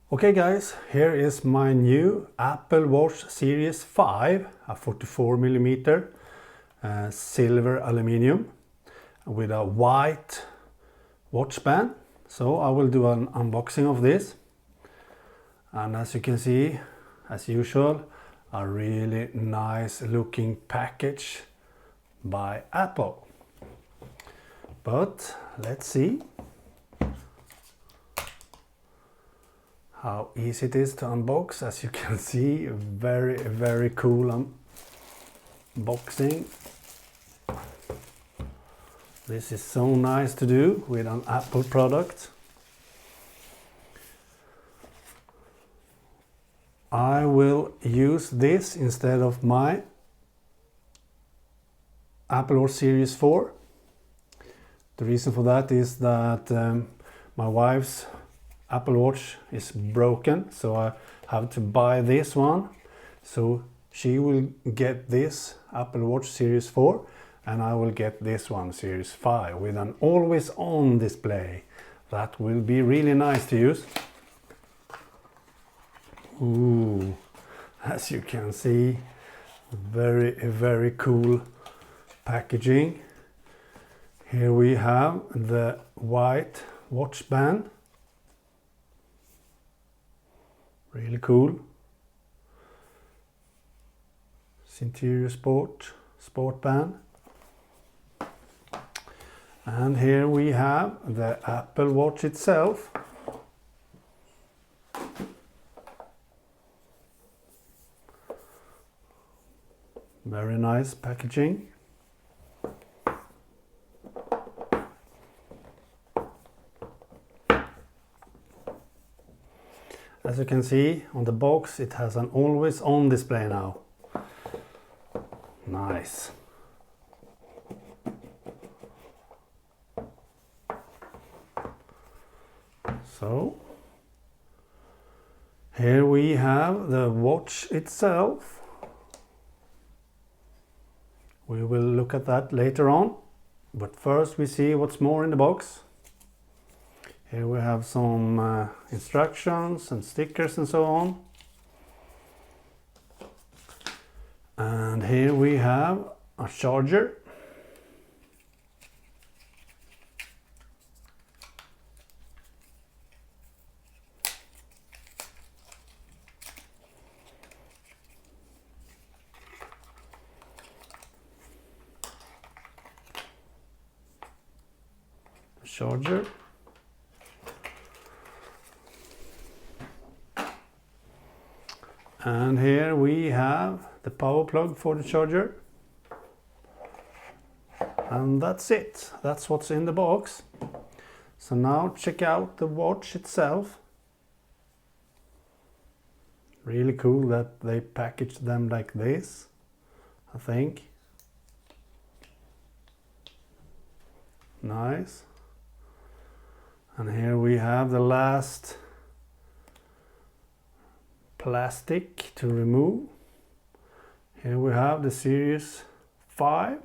Okay guys, here is my new Apple Watch Series 5, a 44mm silver aluminium with a white watch band. So I will do an unboxing of this, and as you can see, as usual, a really nice looking package by Apple. But let's see how easy it is to unbox. As you can see, very cool unboxing. This is so nice to do with an Apple product. I will use this instead of my Apple Watch Series 4. The reason for that is that my wife's Apple Watch is broken, so I have to buy this one. So she will get this Apple Watch Series 4 and I will get this one, Series 5, with an always on display. That will be really nice to use. Ooh, as you can see, very cool packaging. Here we have the white watch band. Really cool. Interior sport band. And here we have the Apple Watch itself. Very nice packaging. As you can see on the box, it has an always on display now. Nice. So here we have the watch itself. We will look at that later on, but first we see what's more in the box. Here we have some instructions and stickers and so on. And here we have a charger. And here we have the power plug for the charger. And that's it. That's what's in the box. So now check out the watch itself. Really cool that they packaged them like this, I think. Nice. And here we have the last plastic to remove. Here we have the Series 5.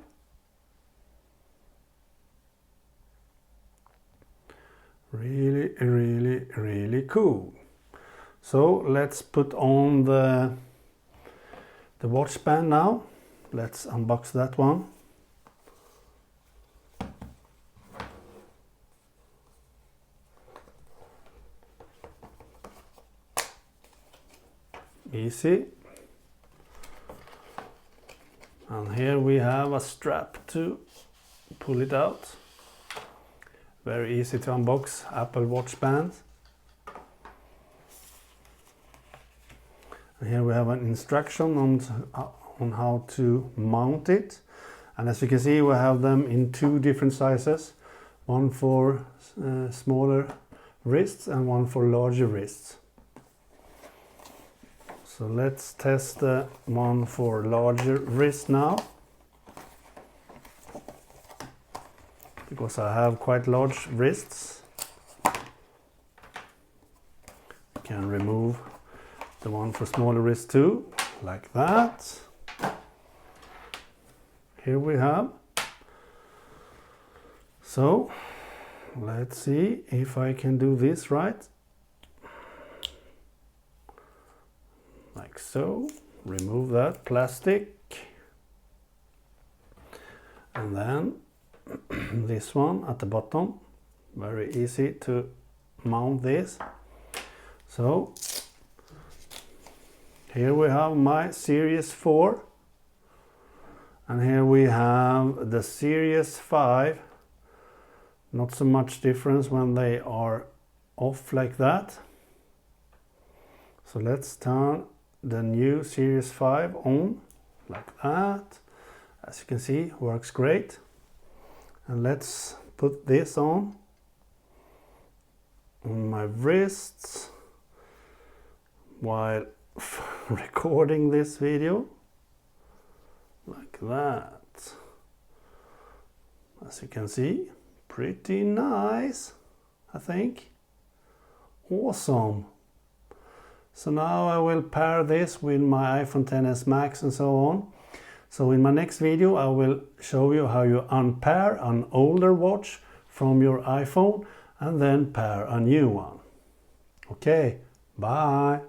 Really cool. So let's put on the watch band now. Let's unbox that one. Easy. And here we have a strap to pull it out. Very easy to unbox Apple Watch bands. And here we have an instruction on how to mount it. And as you can see, we have them in two different sizes. One for smaller wrists and one for larger wrists. So let's test the one for larger wrist now, because I have quite large wrists. You can remove the one for smaller wrist too, like that. Here we have. So let's see if I can do this right. like so. Remove that plastic. And then this one at the bottom. Very easy to mount this. So here we have my Series 4. And here we have the Series 5. Not so much difference when they are off like that. So let's turn the new Series 5 on like that. As you can see, works great. And let's put this on my wrists while recording this video. Like that. As you can see, pretty nice, I think. Awesome. So now I will pair this with my iPhone XS Max and so on. So in my next video I will show you how you unpair an older watch from your iPhone and then pair a new one. Okay, bye.